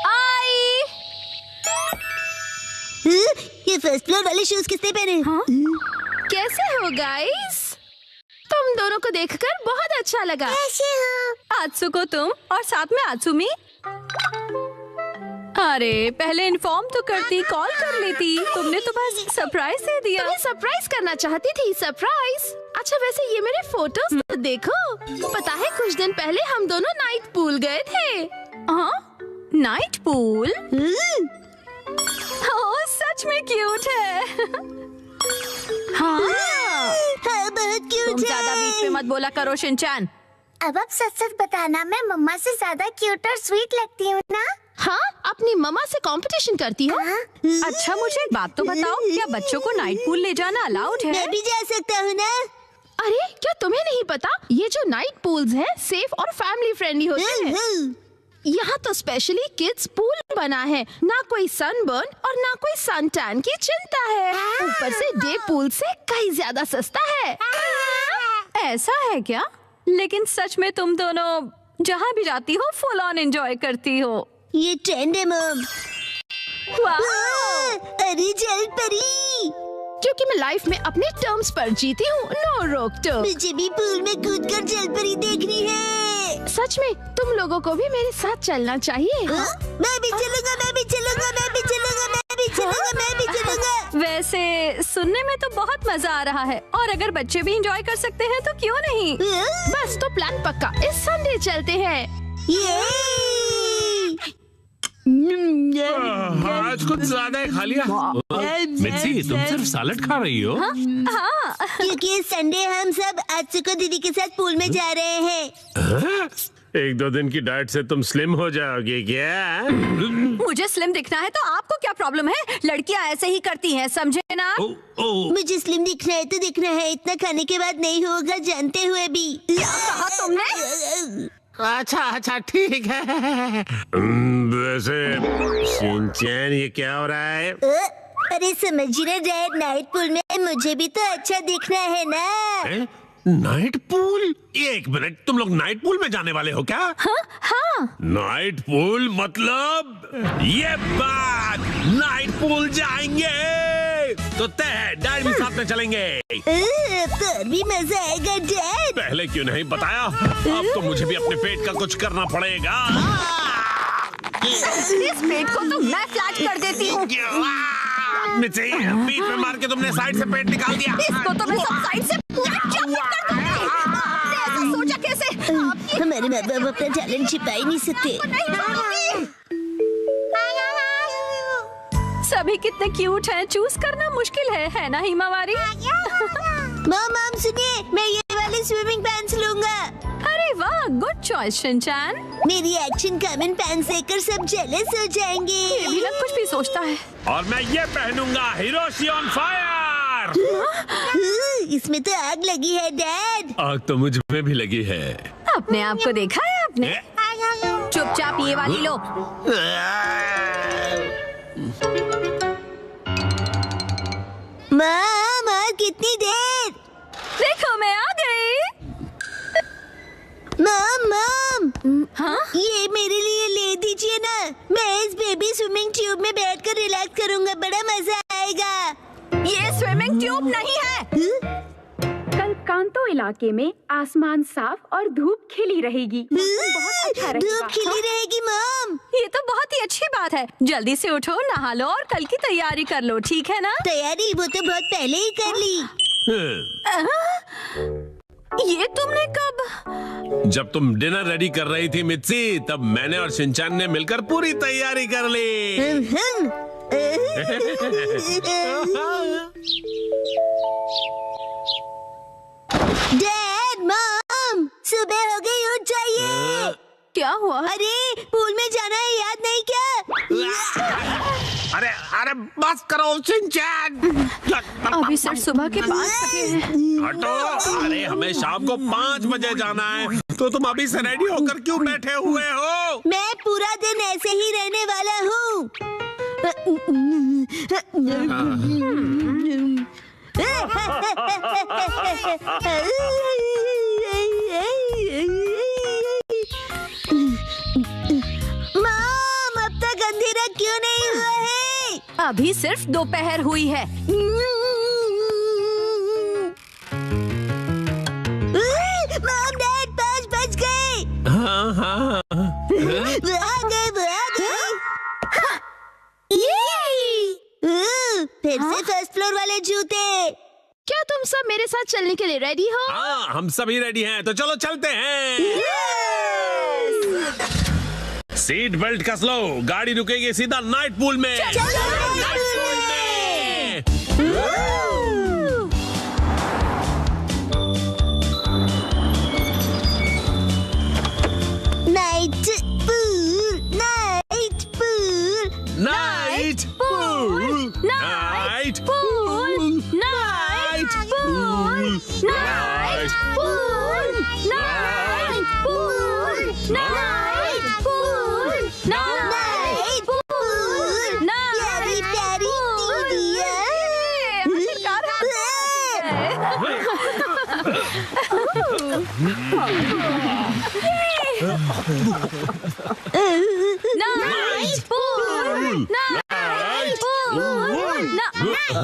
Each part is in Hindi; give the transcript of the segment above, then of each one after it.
आई। ये फर्स्ट फ्लोर वाले शूज किसने पहने? हाँ? कैसे हो गाइस? तुम दोनों को देखकर बहुत अच्छा लगा। कैसे हो? आत्सुको तुम और साथ में आत्सुमी। अरे पहले इन्फॉर्म तो करती, कॉल कर लेती। तुमने तो बस सरप्राइज दे दिया। तुम्हें सरप्राइज करना चाहती थी। सरप्राइज। अच्छा वैसे ये मेरे फोटोज तो देखो। पता है कुछ दिन पहले हम दोनों नाइट पूल गए थे। हाँ, नाइट पूल। ओह सच में क्यूट है। हाँ, हाँ बहुत क्यूट तुम ज्यादा बीच में मत बोला करो शिनचैन। अब आप सच सच बताना, मैं मम्मा से ज्यादा क्यूट और स्वीट लगती हूँ ना? हाँ, अपनी मम्मा से कंपटीशन करती हो? अच्छा मुझे एक बात तो बताओ, क्या बच्चों को नाइट पूल ले जाना अलाउड है? मैं भी जा सकता हूँ ना? अरे क्या तुम्हें नहीं पता, ये जो नाइट पूल्स हैं सेफ और फैमिली फ्रेंडली होते हैं। यहाँ तो स्पेशली किड्स पूल बना है। ना कोई सनबर्न और ना कोई सन टैन की चिंता है। ऊपर से डे पूल से कहीं ज्यादा सस्ता है। ऐसा है क्या? लेकिन सच में तुम दोनों जहाँ भी जाती हो फुल ऑन एंजॉय करती हो। ये ट्रेंड है मम। अरे जल परी, क्योंकि मैं लाइफ में अपने टर्म्स पर जीती हूँ। नो रोक टोक। मुझे भी पूल में कूदकर जल परी देखनी है। सच में तुम लोगों को भी मेरे साथ चलना चाहिए। मैं भी चलूंगा, मैं भी चलूंगा, मैं भी चलूंगा, मैं भी चलूंगा, मैं भी चलूंगा। वैसे सुनने में तो बहुत मजा आ रहा है, और अगर बच्चे भी एंजॉय कर सकते हैं तो क्यों नहीं। बस तो प्लान पक्का, इस संडे चलते हैं। आज कुछ ज्यादा ही खा लिया। मिर्ची तुम सिर्फ सैलेड खा रही हो? हाँ। क्योंकि संडे हम सब आत्सुको दीदी के साथ पूल में जा रहे हैं। एक दो दिन की डाइट से तुम स्लिम हो जाओगे क्या? मुझे स्लिम दिखना है तो आपको क्या प्रॉब्लम है? लड़कियां ऐसे ही करती हैं, समझे ना? मुझे स्लिम दिखना है तो दिखना है, इतना खाने के बाद नहीं होगा जानते हुए भी। क्या कहा तुमने? अच्छा ठीक है। वैसे शिनचैन ये क्या हो रहा है? अरे समझिए ना डैड, नाइट पूल में मुझे भी तो अच्छा दिखना है ना। Night pool? एक मिनट, तुम लोग नाइट पूल में जाने वाले हो क्या? हाँ। नाइट पूल मतलब ये बात, नाइट पूल जाएंगे तो तय है, डैड भी साथ में चलेंगे। तो भी मजा आएगा डैड। पहले क्यों नहीं बताया? अब तो मुझे भी अपने पेट का कुछ करना पड़ेगा। इस पेट को तो मैं फ्लैट कर देती हूँ। मिर्ची, बीच में मार के तुमने साइड से पेट निकाल दिया। इसको तो मैं सब साइड से पूरा चपट कर दूंगी। आपने ऐसा सोचा कैसे? हमारे माँ बाप अपना टैलेंट छिपा ही नहीं सकते। सभी कितने क्यूट हैं, चूज करना मुश्किल है ना हिमावारी? मॉम सुनिए, मैं ये वाले स्विमिंग पैंट्स लूंगा। अरे वाह, गुड चॉइस शिनचैन। मेरी एक्शन कॉमन पैंट्स देखकर सब जेलस हो जाएंगे। ये भी ना कुछ भी सोचता है। और मैं ये पहनूंगा, हिरोशी ऑन फायर। इसमें तो आग लगी है डैड। आग तो मुझ में भी लगी है। अपने आप को देखा है आपने? चुपचाप ये वाली लो। माँ कितनी देर? देखो मैं आ गई। मॉम हाँ? ये मेरे लिए ले दीजिए ना। मैं इस बेबी स्विमिंग ट्यूब में बैठकर रिलैक्स करूंगा, बड़ा मजा आएगा। ये स्विमिंग ट्यूब नहीं है। कल कांतो इलाके में आसमान साफ और धूप खिली रहेगी। मौसम बहुत अच्छा रहेगा। धूप खिली रहेगी मॉम। ये तो बहुत ही अच्छी बात है। जल्दी से उठो, नहा लो और कल की तैयारी कर लो, ठीक है ना? तैयारी वो तो बहुत पहले ही कर ली। ये तुमने कब? जब तुम डिनर रेडी कर रही थी मिर्ची, तब मैंने और शिनचैन ने मिलकर पूरी तैयारी कर ली। डैड मॉम सुबह हो गई, उठ जाइए। क्या हुआ? अरे पूल में जाना है, याद नहीं क्या? अरे बस करो शिनचैन। अभी सिर्फ सुबह के 5 बजे हैं। हटो। अरे हमें शाम को 5 बजे जाना है, तो तुम अभी से रेडी होकर क्यों बैठे हुए हो? मैं पूरा दिन ऐसे ही रहने वाला हूँ। अभी सिर्फ दोपहर हुई है। मॉम डैड 5 बज गए। हाँ हाँ वो आ गए। फिर से फर्स्ट फ्लोर वाले जूते। क्या तुम सब मेरे साथ चलने के लिए रेडी हो? हाँ, हम सभी रेडी हैं, तो चलो चलते हैं। सीट बेल्ट कस लो, गाड़ी रुकेगी सीधा नाइट पूल में। Night pool, night pool, night pool, night pool, night pool, night pool, night pool, night pool, night pool. प्यारी प्यारी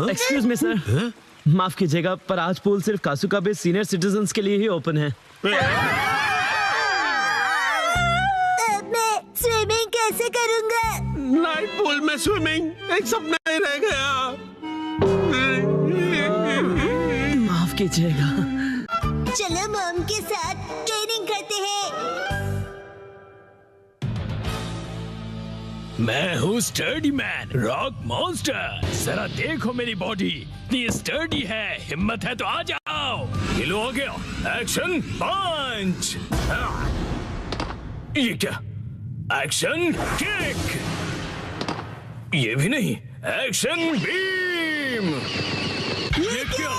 एक्सक्यूज मी सर, माफ कीजिएगा पर आज पूल सिर्फ कासुका बे सीनियर सिटीजन्स के लिए ही ओपन है। मैं स्विमिंग कैसे करूँगा? नाइट पूल में स्विमिंग एक सपना ही रह गया। माफ कीजिएगा। चलो मॉम के साथ ट्रेनिंग करते हैं। मैं हूँ स्टर्डी मैन, रॉक मॉन्स्टर। जरा देखो मेरी बॉडी इतनी स्टर्डी है, हिम्मत है तो आ जाओ। गिलो हो गया, एक्शन पंच। ये क्या? Action kick. ये भी नहीं, एक्शन बीम। ये क्या?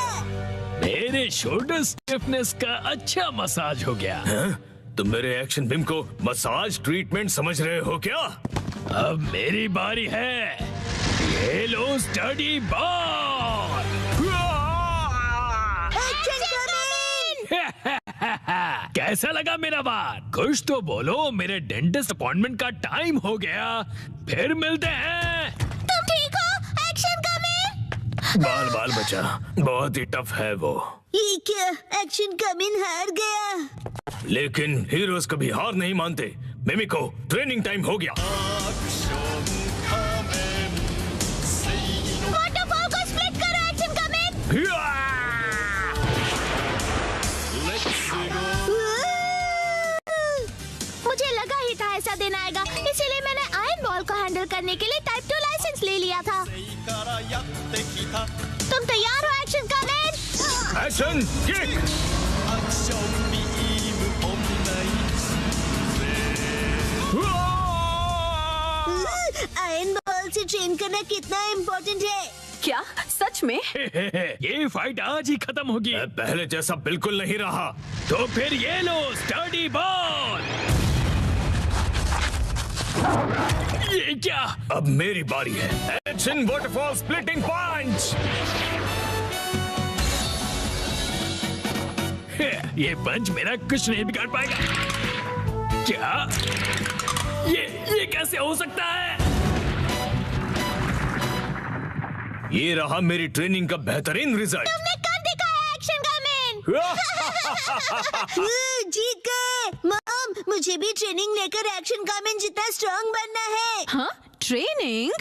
मेरे शोल्डर स्टिफनेस का अच्छा मसाज हो गया। तुम मेरे एक्शन बीम को मसाज ट्रीटमेंट समझ रहे हो क्या? अब मेरी बारी है। ये लो स्टडी बॉल। कैसा लगा मेरा बार? कुछ तो बोलो, मेरे डेंटिस्ट अपॉइंटमेंट का टाइम हो गया। फिर मिलते हैं। तुम ठीक हो? Action coming. बाल बाल बचा, बहुत ही टफ है वो। ये क्या? एक्शन कमिंग हार गया। लेकिन हीरोज कभी हार नहीं मानते। मिमिको, ट्रेनिंग टाइम हो गया। वाटरफॉल को स्प्लिट करो, एक्शन कमिंग। मुझे लगा ही था ऐसा दिन आएगा, इसीलिए मैंने आयरन बॉल को हैंडल करने के लिए टाइप 2 लाइसेंस ले लिया था। तुम तैयार हो action coming? Action kick. Iron ball से ट्रेन करना कितना इम्पोर्टेंट है। क्या सच में? ये फाइट आज ही खत्म होगी। पहले जैसा बिल्कुल नहीं रहा। तो फिर ये लो स्टडी बॉल। ये क्या? अब मेरी बारी है। एक्शन वाटरफॉल स्प्लिटिंग पंच। ये पंच मेरा कुछ नहीं बिगाड़ पाएगा। क्या? ये कैसे हो सकता है? ये रहा मेरी ट्रेनिंग का बेहतरीन रिजल्ट। तुमने कर दिखाया एक्शन कमिंग। जीत गए। मॉम, मुझे भी ट्रेनिंग लेकर एक्शन कमिंग जितना स्ट्रांग बनना है। हाँ, ट्रेनिंग?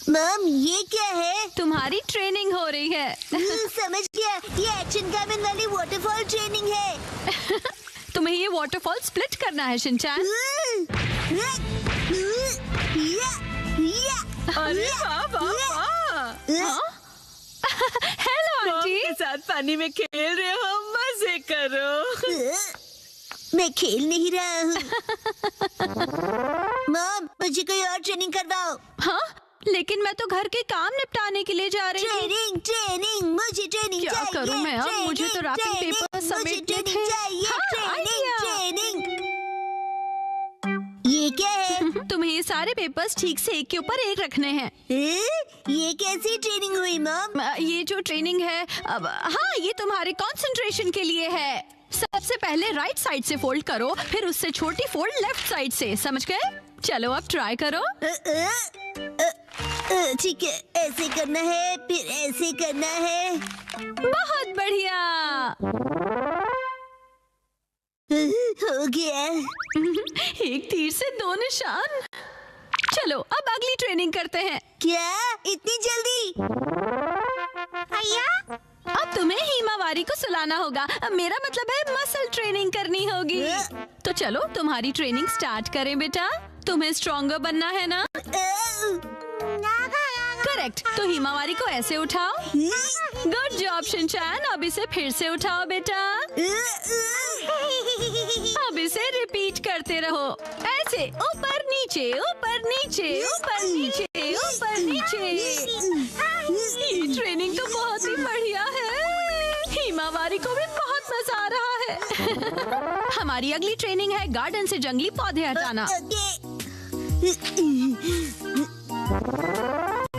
मॉम, ये क्या है? तुम्हारी ट्रेनिंग हो रही है। समझ गया, ये एक्शन कमिंग वाली वाटरफॉल ट्रेनिंग है। तुम्हें ये वाटरफॉल स्प्लिट करना है शिनचैन। अरे वाह वाह वाह। Hello aunty. के साथ पानी में खेल रहे हो, मजे करो। मैं खेल नहीं रहा हूँ। मॉम, मुझे कोई और ट्रेनिंग करवाओ। हाँ, लेकिन मैं तो घर के काम निपटाने के लिए जा रही हूँ। ट्रेनिंग, मुझे ट्रेनिंग क्या चाहिए। करूँ मैं अब? मुझे तो रैपिंग ट्रेनिंग, पेपर मुझे समेटने ट्रेनिंग थे। चाहिए। हाँ, आइडिया। ट्रेनिंग। ये क्या है? तुम्हें ये सारे पेपर्स ठीक से एक के ऊपर एक रखने हैं। ये कैसी ट्रेनिंग हुई मॉम? ये जो ट्रेनिंग है, अब हाँ, ये तुम्हारे कंसंट्रेशन के लिए है। सबसे पहले राइट साइड से फोल्ड करो, फिर उससे छोटी फोल्ड लेफ्ट साइड से, समझ गए? चलो अब ट्राई करो। ठीक है, ऐसे करना है, फिर ऐसे करना है। बहुत बढ़िया। हो गया। एक तीर से 2 निशान। चलो अब अगली ट्रेनिंग करते हैं। क्या इतनी जल्दी? अब तुम्हें हिमावारी को सुलाना होगा। अब मेरा मतलब है मसल ट्रेनिंग करनी होगी। तो चलो तुम्हारी ट्रेनिंग स्टार्ट करें बेटा। तुम्हें स्ट्रॉन्गर बनना है ना? करेक्ट। तो हिमावारी को ऐसे उठाओ। Good job Shinchan. अब इसे फिर से उठाओ बेटा। अब इसे रिपीट करते रहो, ऐसे ऊपर नीचे ऊपर नीचे ऊपर नीचे ऊपर नीचे। ये ट्रेनिंग तो बहुत ही बढ़िया है। हिमावारी को भी बहुत मजा आ रहा है। हमारी अगली ट्रेनिंग है गार्डन से जंगली पौधे हटाना।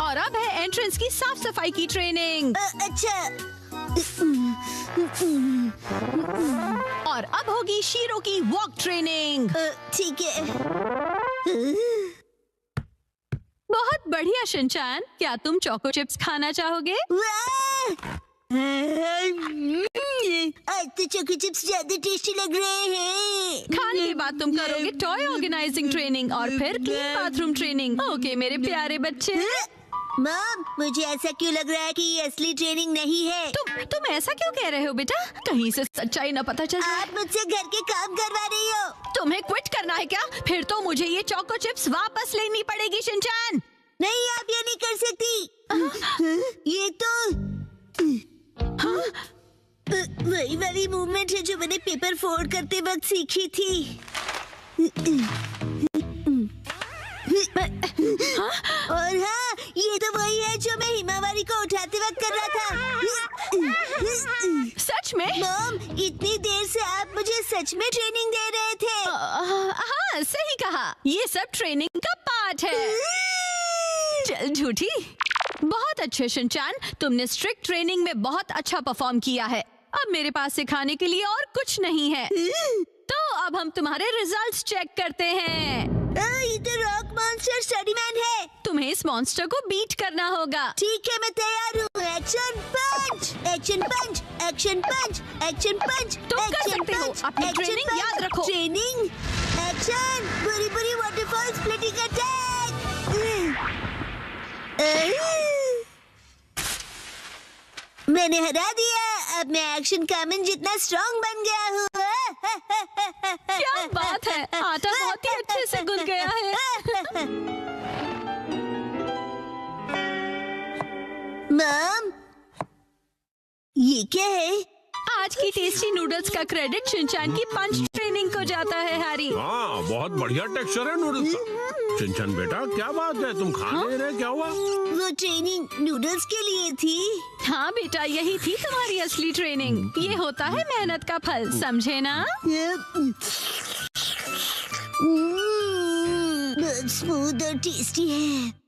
और अब है एंट्रेंस की साफ सफाई की ट्रेनिंग। अच्छा। और अब होगी शीरो की वॉक ट्रेनिंग। ठीक है। बहुत बढ़िया शिनचैन। क्या तुम चोको चिप्स खाना चाहोगे? आज तो चोको चिप्स ज्यादा टेस्टी लग रहे हैं। खाने के बाद तुम करोगे टॉय ऑर्गेनाइजिंग ट्रेनिंग और फिर क्लीन बाथरूम ट्रेनिंग। ओके मेरे प्यारे बच्चे। मॉम, मुझे ऐसा क्यों लग रहा है कि ये असली ट्रेनिंग नहीं है? तुम ऐसा क्यों कह रहे हो बेटा? कहीं से सच्चाई न पता चल जाए। आप मुझसे घर के काम करवा रही हो। तुम्हें क्विट करना है क्या? फिर तो मुझे ये चोको चिप्स वापस लेनी पड़ेगी शिनचैन। नहीं, आप ये नहीं कर सकती। ये तो वही वाली मूवमेंट है जो मैंने पेपर फोल्ड करते वक्त सीखी थी। और हाँ, ये तो वही है जो मैं हिमावारी को उठाते वक्त कर रहा था। सच में? मॉम, इतनी देर से आप मुझे सच में ट्रेनिंग दे रहे थे। हाँ सही कहा। ये सब ट्रेनिंग का पार्ट है। चल झूठी। बहुत अच्छे शिनचैन, तुमने स्ट्रिक्ट ट्रेनिंग में बहुत अच्छा परफॉर्म किया है। अब मेरे पास सिखाने के लिए और कुछ नहीं है। तो अब हम तुम्हारे रिजल्ट्स चेक करते हैं। ये तो रॉक मॉन्स्टर स्टडीमैन है। तुम्हें इस मॉन्स्टर को बीट करना होगा। ठीक है, मैं तैयार हूँ। एक्शन पंच, एक्शन पंच, एक्शन पंच, एक्शन पंच। तुम कर सकते हो। अपनी ट्रेनिंग याद रखो। ट्रेनिंग, एक्शन, बुरी बुरी वाटरफॉल स्प्लिटिंग अटैक। मैंने हरा दिया। अब मैं एक्शन कामन जितना स्ट्रॉन्ग बन गया हूँ। क्या बात है, आटा बहुत ही अच्छे से गुल गया है। मॉम, ये क्या है? आज की टेस्टी नूडल्स का क्रेडिट शिनचैन की पंच ट्रेनिंग को जाता है हैरी। हाँ, बहुत बढ़िया टेक्सचर है नूडल्स का। शिनचैन बेटा, क्या बात है, तुम खा नहीं रहे, क्या हुआ? वो ट्रेनिंग नूडल्स के लिए थी। हाँ बेटा, यही थी तुम्हारी असली ट्रेनिंग। ये होता है मेहनत का फल, समझे ना? बहुत स्मूथ और टेस्टी है।